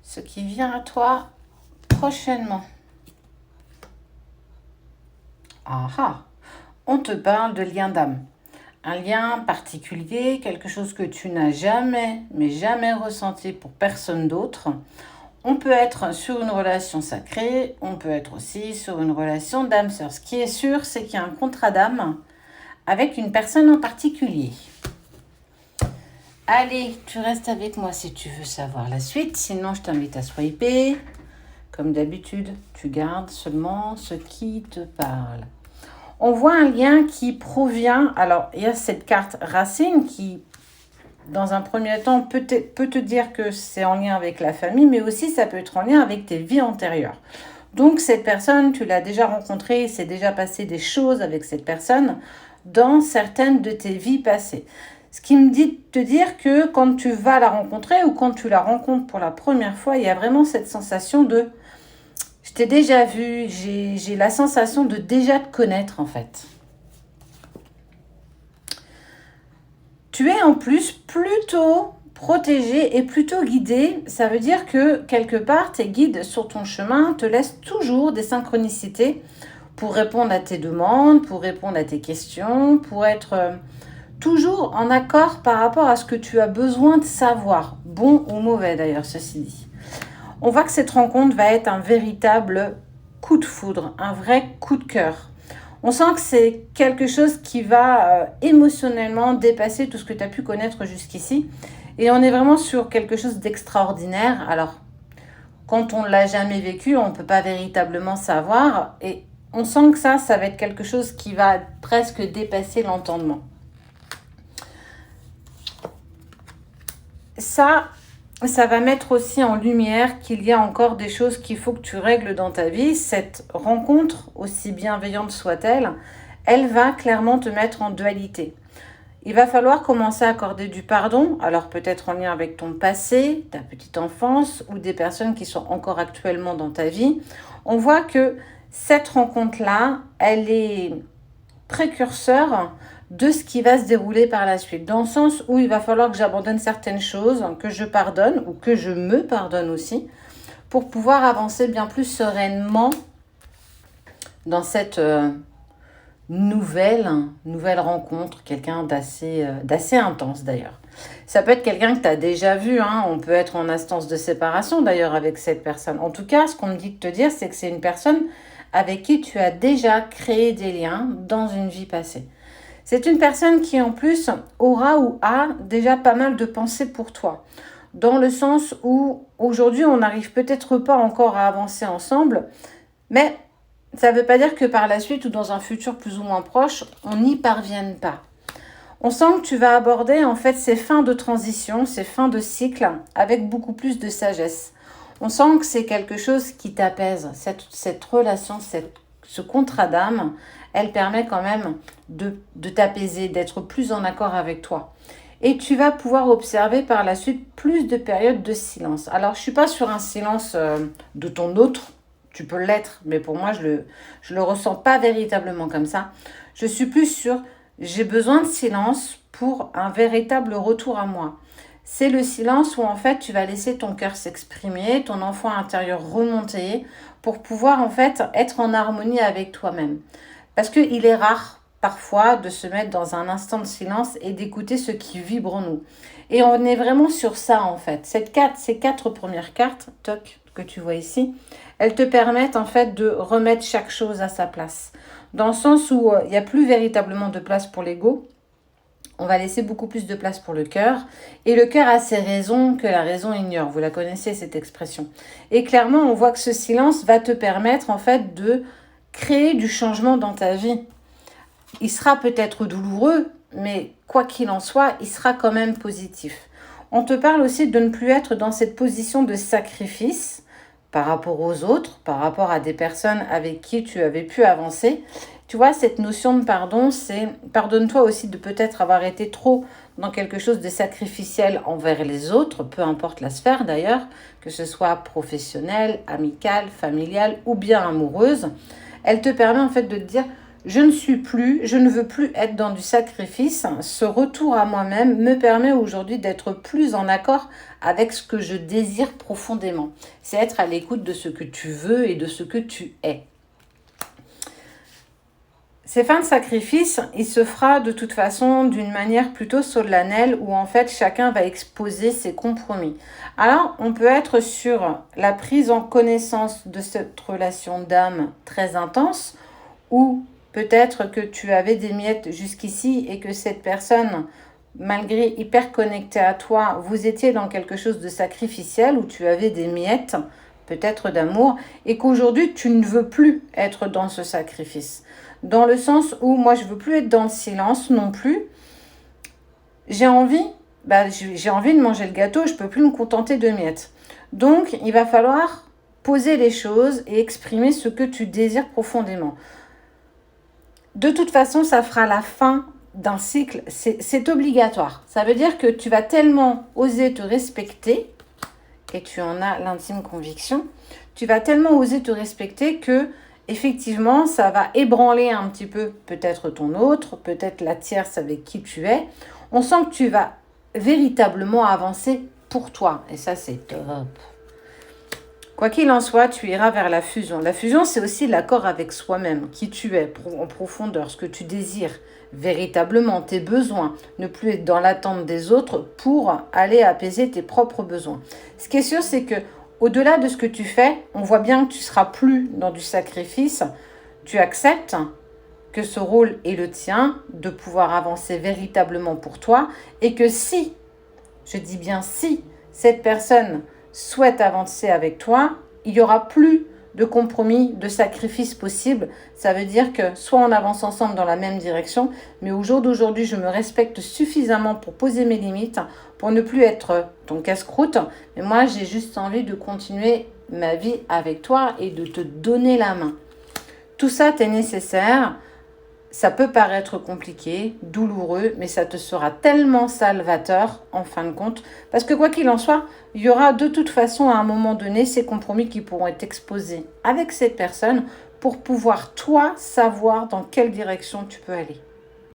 ce qui vient à toi prochainement. Ah ah, on te parle de lien d'âme. Un lien particulier, quelque chose que tu n'as jamais, mais jamais ressenti pour personne d'autre. On peut être sur une relation sacrée, on peut être aussi sur une relation d'âme sœur. Ce qui est sûr, c'est qu'il y a un contrat d'âme avec une personne en particulier. Allez, tu restes avec moi si tu veux savoir la suite, sinon je t'invite à swiper. Comme d'habitude, tu gardes seulement ce qui te parle. On voit un lien qui provient, alors il y a cette carte racine qui, dans un premier temps, peut te dire que c'est en lien avec la famille, mais aussi ça peut être en lien avec tes vies antérieures. Donc cette personne, tu l'as déjà rencontrée, il s'est déjà passé des choses avec cette personne dans certaines de tes vies passées. Ce qui me dit de te dire que quand tu vas la rencontrer ou quand tu la rencontres pour la première fois, il y a vraiment cette sensation de « je t'ai déjà vu », j'ai la sensation de déjà te connaître en fait. Tu es en plus plutôt protégé et plutôt guidé. Ça veut dire que quelque part, tes guides sur ton chemin te laissent toujours des synchronicités pour répondre à tes demandes, pour répondre à tes questions, pour être toujours en accord par rapport à ce que tu as besoin de savoir, bon ou mauvais d'ailleurs, ceci dit. On voit que cette rencontre va être un véritable coup de foudre, un vrai coup de cœur. On sent que c'est quelque chose qui va émotionnellement dépasser tout ce que tu as pu connaître jusqu'ici. Et on est vraiment sur quelque chose d'extraordinaire. Alors, quand on ne l'a jamais vécu, on ne peut pas véritablement savoir. Et on sent que ça va être quelque chose qui va presque dépasser l'entendement. Ça va mettre aussi en lumière qu'il y a encore des choses qu'il faut que tu règles dans ta vie. Cette rencontre, aussi bienveillante soit-elle, elle va clairement te mettre en dualité. Il va falloir commencer à accorder du pardon, alors peut-être en lien avec ton passé, ta petite enfance ou des personnes qui sont encore actuellement dans ta vie. On voit que cette rencontre-là, elle est précurseur de ce qui va se dérouler par la suite, dans le sens où il va falloir que j'abandonne certaines choses, que je pardonne ou que je me pardonne aussi, pour pouvoir avancer bien plus sereinement dans cette nouvelle rencontre, quelqu'un d'assez intense d'ailleurs. Ça peut être quelqu'un que tu as déjà vu, on peut être en instance de séparation d'ailleurs avec cette personne. En tout cas, ce qu'on me dit de te dire, c'est que c'est une personne avec qui tu as déjà créé des liens dans une vie passée. C'est une personne qui en plus aura ou a déjà pas mal de pensées pour toi. Dans le sens où aujourd'hui on n'arrive peut-être pas encore à avancer ensemble, mais ça ne veut pas dire que par la suite ou dans un futur plus ou moins proche, on n'y parvienne pas. On sent que tu vas aborder en fait ces fins de transition, ces fins de cycle avec beaucoup plus de sagesse. On sent que c'est quelque chose qui t'apaise, cette relation, ce contrat d'âme, elle permet quand même de t'apaiser, d'être plus en accord avec toi. Et tu vas pouvoir observer par la suite plus de périodes de silence. Alors, je ne suis pas sur un silence de ton autre, tu peux l'être, mais pour moi, je le ressens pas véritablement comme ça. Je suis plus sur, j'ai besoin de silence pour un véritable retour à moi. C'est le silence où en fait tu vas laisser ton cœur s'exprimer, ton enfant intérieur remonter pour pouvoir en fait être en harmonie avec toi-même. Parce qu'il est rare parfois de se mettre dans un instant de silence et d'écouter ce qui vibre en nous. Et on est vraiment sur ça en fait. Ces quatre premières cartes, toc, que tu vois ici, elles te permettent en fait de remettre chaque chose à sa place. Dans le sens où il n'y a plus véritablement de place pour l'ego. On va laisser beaucoup plus de place pour le cœur. Et le cœur a ses raisons que la raison ignore. Vous la connaissez, cette expression. Et clairement, on voit que ce silence va te permettre, en fait, de créer du changement dans ta vie. Il sera peut-être douloureux, mais quoi qu'il en soit, il sera quand même positif. On te parle aussi de ne plus être dans cette position de sacrifice par rapport aux autres, par rapport à des personnes avec qui tu avais pu avancer. Tu vois, cette notion de pardon, c'est pardonne-toi aussi de peut-être avoir été trop dans quelque chose de sacrificiel envers les autres, peu importe la sphère d'ailleurs, que ce soit professionnelle, amicale, familiale ou bien amoureuse. Elle te permet en fait de te dire, je ne veux plus être dans du sacrifice. Ce retour à moi-même me permet aujourd'hui d'être plus en accord avec ce que je désire profondément. C'est être à l'écoute de ce que tu veux et de ce que tu es. Ces fins de sacrifice, il se fera de toute façon d'une manière plutôt solennelle où en fait chacun va exposer ses compromis. Alors on peut être sur la prise en connaissance de cette relation d'âme très intense ou peut-être que tu avais des miettes jusqu'ici et que cette personne, malgré hyper connectée à toi, vous étiez dans quelque chose de sacrificiel où tu avais des miettes peut-être d'amour et qu'aujourd'hui tu ne veux plus être dans ce sacrifice. Dans le sens où moi je veux plus être dans le silence non plus. J'ai envie de manger le gâteau, je peux plus me contenter de miettes. Donc il va falloir poser les choses et exprimer ce que tu désires profondément. De toute façon, ça fera la fin d'un cycle, c'est obligatoire. Ça veut dire que tu vas tellement oser te respecter, et tu en as l'intime conviction, tu vas tellement oser te respecter que effectivement, ça va ébranler un petit peu peut-être ton autre, peut-être la tierce avec qui tu es. On sent que tu vas véritablement avancer pour toi. Et ça, c'est top. Quoi qu'il en soit, tu iras vers la fusion. La fusion, c'est aussi l'accord avec soi-même, qui tu es en profondeur, ce que tu désires véritablement, tes besoins. Ne plus être dans l'attente des autres pour aller apaiser tes propres besoins. Ce qui est sûr, c'est que au-delà de ce que tu fais, on voit bien que tu ne seras plus dans du sacrifice. Tu acceptes que ce rôle est le tien, de pouvoir avancer véritablement pour toi et que si, je dis bien si, cette personne souhaite avancer avec toi, il n'y aura plus de compromis, de sacrifice possible. Ça veut dire que soit on avance ensemble dans la même direction, mais au jour d'aujourd'hui, je me respecte suffisamment pour poser mes limites, pour ne plus être ton casse-croûte. Mais moi, j'ai juste envie de continuer ma vie avec toi et de te donner la main. Tout ça t'est nécessaire. Ça peut paraître compliqué, douloureux, mais ça te sera tellement salvateur en fin de compte. Parce que quoi qu'il en soit, il y aura de toute façon à un moment donné ces compromis qui pourront être exposés avec cette personne pour pouvoir toi savoir dans quelle direction tu peux aller.